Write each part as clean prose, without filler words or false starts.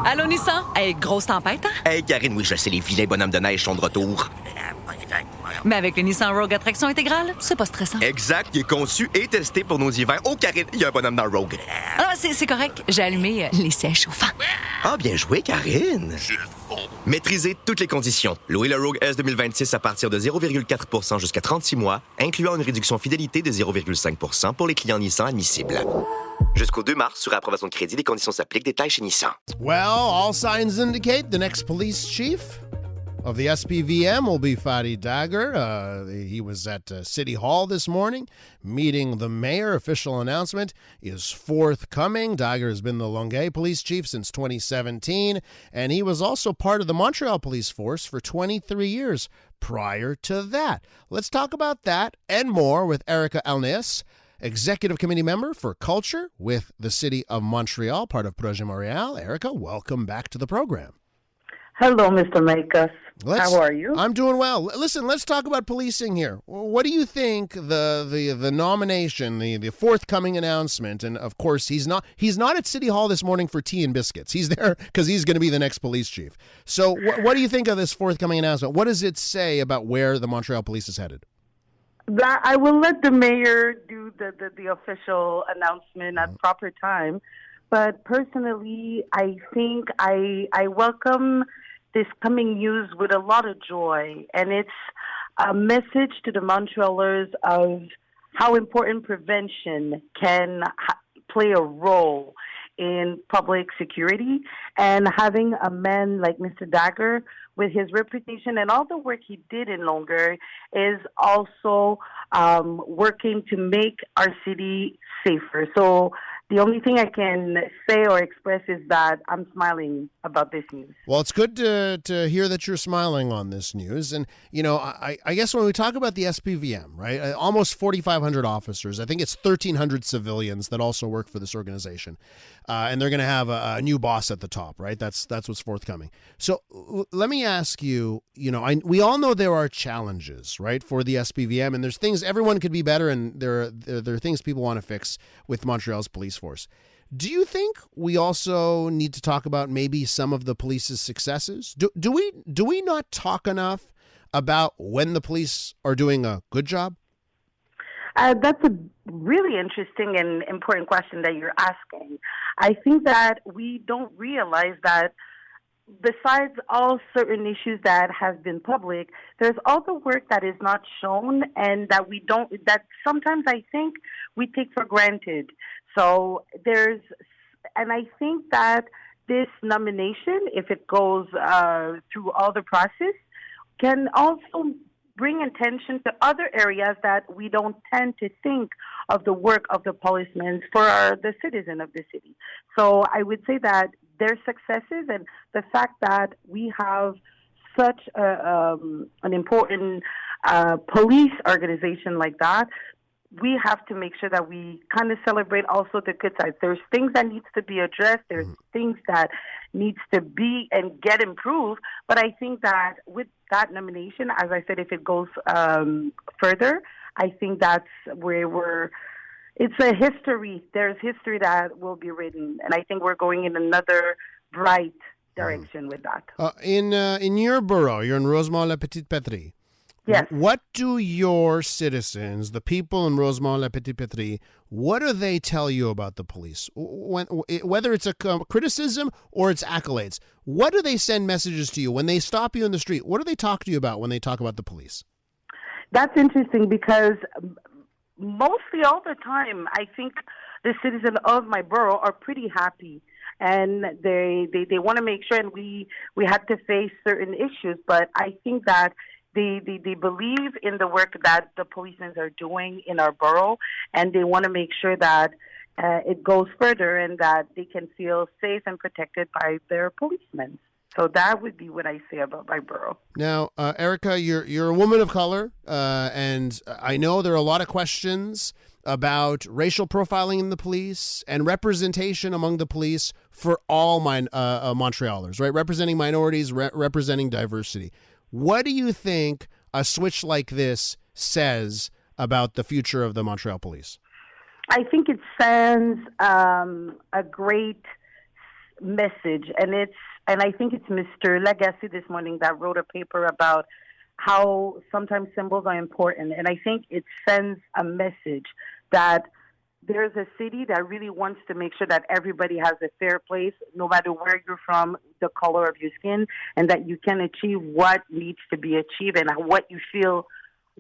Allô, Nissan? Hey, grosse tempête, hein? Hey, Karine, oui, je sais, les vilains bonhommes de neige sont de retour. Mais avec le Nissan Rogue à traction intégrale, c'est pas stressant. Exact, il est conçu et testé pour nos hivers. Oh, Karine, il y a un bonhomme dans le Rogue. Ah, c'est correct. J'ai allumé les sièges chauffants. Ah, bien joué, Karine. Maîtrisez toutes les conditions. Louez le Rogue S 2026 à partir de 0,4% jusqu'à 36 mois, incluant une réduction fidélité de 0,5% pour les clients Nissan admissibles. Jusqu'au 2 mars, sur approbation de crédit, les conditions s'appliquent. Détails chez Nissan. Well, all signs indicate the next police chief of the SPVM will be Fadi Dagger. He was at City Hall this morning meeting the mayor. Official announcement is forthcoming. Dagger has been the Longueuil police chief since 2017, and he was also part of the Montreal police force for 23 years prior to that. Let's talk about that and more with Ericka Alneus, Executive Committee Member for Culture with the City of Montreal, part of Projet Montreal. Ericka, welcome back to the program. Hello, Mr. Makes. How are you? I'm doing well. Listen, let's talk about policing here. What do you think the nomination, the forthcoming announcement, and of course he's not at City Hall this morning for tea and biscuits. He's there because he's going to be the next police chief. So what do you think of this forthcoming announcement? What does it say about where the Montreal Police is headed? That I will let the mayor do the official announcement at proper time. But personally, I think I welcome this coming news with a lot of joy. And it's a message to the Montrealers of how important prevention can play a role in public security. And having a man like Mr. Dagger, with his reputation and all the work he did in Longueuil, is also working to make our city safer. So the only thing I can say or express is that I'm smiling about this news. Well, it's good to hear that you're smiling on this news. And, you know, I guess when we talk about the SPVM, right, almost 4,500 officers, I think it's 1,300 civilians that also work for this organization. And they're going to have a new boss at the top, right? That's what's forthcoming. So let me ask you, you know, we all know there are challenges, right, for the SPVM. And there's things, everyone could be better, and there are things people want to fix with Montreal's police force. Do you think we also need to talk about maybe some of the police's successes? Do we not talk enough about when the police are doing a good job? That's a really interesting and important question that you're asking. I think that we don't realize that besides all certain issues that have been public, there's all the work that is not shown and that that sometimes I think we take for granted. So and I think that this nomination, if it goes through all the process, can also bring attention to other areas that we don't tend to think of the work of the policemen for the citizen of the city. So I would say that their successes and the fact that we have such an important police organization like that, we have to make sure that we kind of celebrate also the good sides. There's things that needs to be addressed. There's things that needs to be and get improved. But I think that with that nomination, as I said, if it goes further, I think that's where it's a history. There's history that will be written. And I think we're going in another bright direction with that. In your borough, you're in Rosemont-la-Petite-Patrie. Yes. What do your citizens, the people in Rosemont-la-Petite-Patrie, what do they tell you about the police? Whether it's a criticism or it's accolades, what do they send messages to you when they stop you in the street? What do they talk to you about when they talk about the police? That's interesting because mostly all the time, I think the citizens of my borough are pretty happy. And they want to make sure, and we had to face certain issues, but I think that they believe in the work that the policemen are doing in our borough, and they want to make sure that it goes further and that they can feel safe and protected by their policemen. So that would be what I say about my borough. Now, Ericka, you're a woman of color, and I know there are a lot of questions about racial profiling in the police and representation among the police for all Montrealers, right? Representing minorities, representing diversity. What do you think a switch like this says about the future of the Montreal Police? I think it sends a great message, and I think it's Mr. Legacy this morning that wrote a paper about how sometimes symbols are important, and I think it sends a message that there's a city that really wants to make sure that everybody has a fair place, no matter where you're from, the color of your skin, and that you can achieve what needs to be achieved and what you feel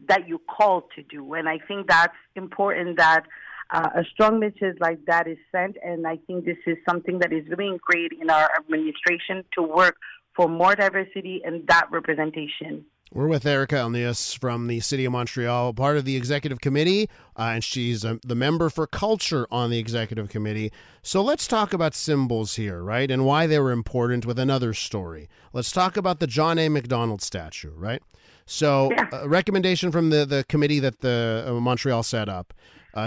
that you're called to do. And I think that's important, that a strong message like that is sent, and I think this is something that is really ingrained in our administration to work for more diversity and that representation. We're with Ericka Alneus from the City of Montreal, part of the Executive Committee, and she's the member for Culture on the Executive Committee. So let's talk about symbols here, right, and why they were important with another story. Let's talk about the John A. Macdonald statue, right? So a recommendation from the committee that the Montreal set up,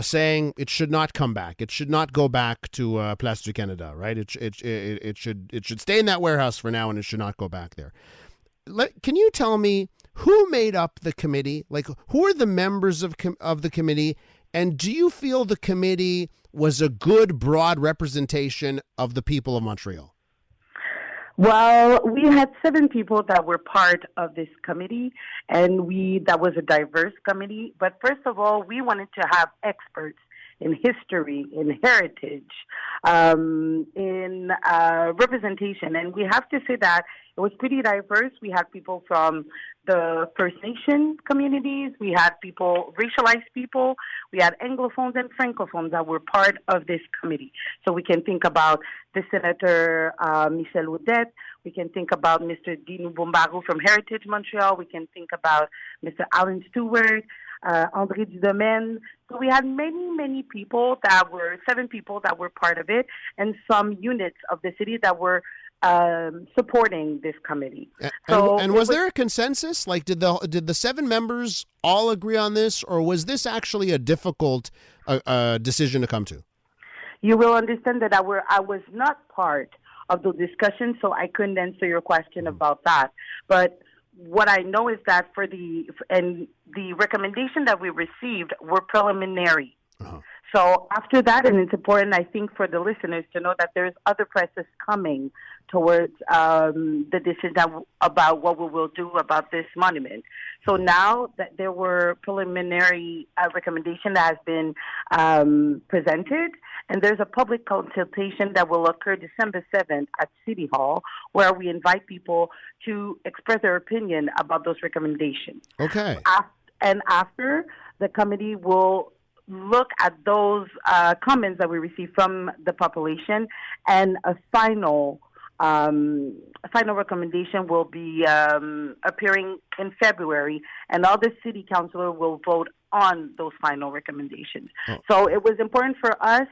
saying it should not come back. It should not go back to Place du Canada, right? It should stay in that warehouse for now, and it should not go back there. Can you tell me who made up the committee? Like, who are the members of the committee? And do you feel the committee was a good, broad representation of the people of Montreal? Well, we had 7 people that were part of this committee, and that was a diverse committee. But first of all, we wanted to have experts in history, in heritage, in representation. And we have to say that it was pretty diverse. We had people from the First Nation communities. We had people, racialized people. We had Anglophones and Francophones that were part of this committee. So we can think about the Senator Michel Audette. We can think about Mr. Dino Bombarou from Heritage Montreal. We can think about Mr. Alan Stewart, André Dudomaine. So we had many people that were, 7 people that were part of it, and some units of the city that were supporting this committee. And was there a consensus? Like, did the 7 members all agree on this, or was this actually a difficult decision to come to? You will understand that I was not part of the discussion, so I couldn't answer your question about that. But what I know is that the recommendation that we received were preliminary. Uh-huh. So after that, and it's important, I think, for the listeners to know that there's other process coming towards the decision about what we will do about this monument. So now that there were preliminary recommendation that has been presented, and there's a public consultation that will occur December 7th at City Hall, where we invite people to express their opinion about those recommendations. Okay. And after, the committee will look at those comments that we receive from the population, and a final recommendation will be appearing in February, and all the city councilors will vote on those final recommendations. Oh. So it was important for us,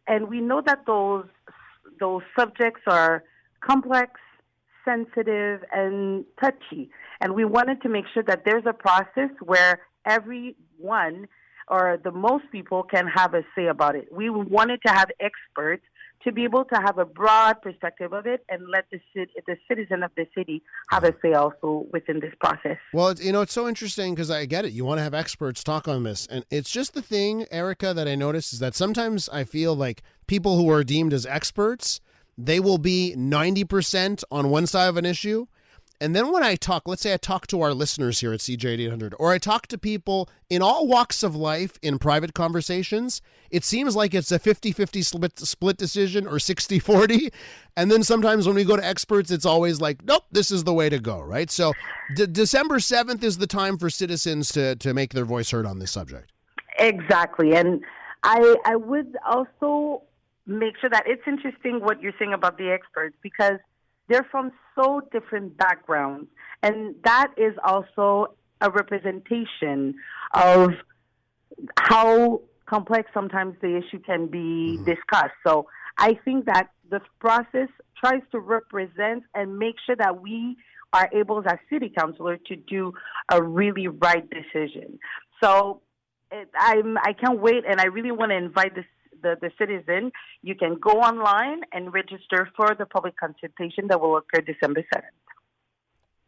and we know that those subjects are complex, sensitive, and touchy, and we wanted to make sure that there's a process where everyone, or the most people, can have a say about it. We wanted to have experts to be able to have a broad perspective of it, and let the citizen of the city have a say also within this process. Well, it's so interesting, because I get it. You want to have experts talk on this. And it's just the thing, Ericka, that I notice is that sometimes I feel like people who are deemed as experts, they will be 90% on one side of an issue. And then when I talk, let's say I talk to our listeners here at CJ 800, or I talk to people in all walks of life in private conversations, it seems like it's a 50-50 split decision, or 60-40. And then sometimes when we go to experts, it's always like, nope, this is the way to go, right? So December 7th is the time for citizens to make their voice heard on this subject. Exactly. And I would also make sure that it's interesting what you're saying about the experts, because they're from so different backgrounds, and that is also a representation of how complex sometimes the issue can be discussed. So I think that this process tries to represent and make sure that we are able, as city councilors, to do a really right decision. So I can't wait, and I really want to invite the citizen. You can go online and register for the public consultation that will occur December 7th.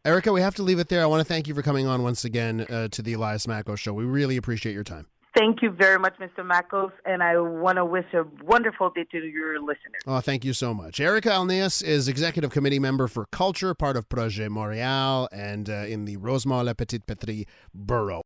Ericka, we have to leave it there. I want to thank you for coming on once again to the Elias Macko Show. We really appreciate your time. Thank you very much, Mr. Makos, and I want to wish a wonderful day to your listeners. Oh, thank you so much. Ericka Alneus is Executive Committee Member for Culture, part of Projet Montreal, and in the Rosemont-La Petite Patrie borough.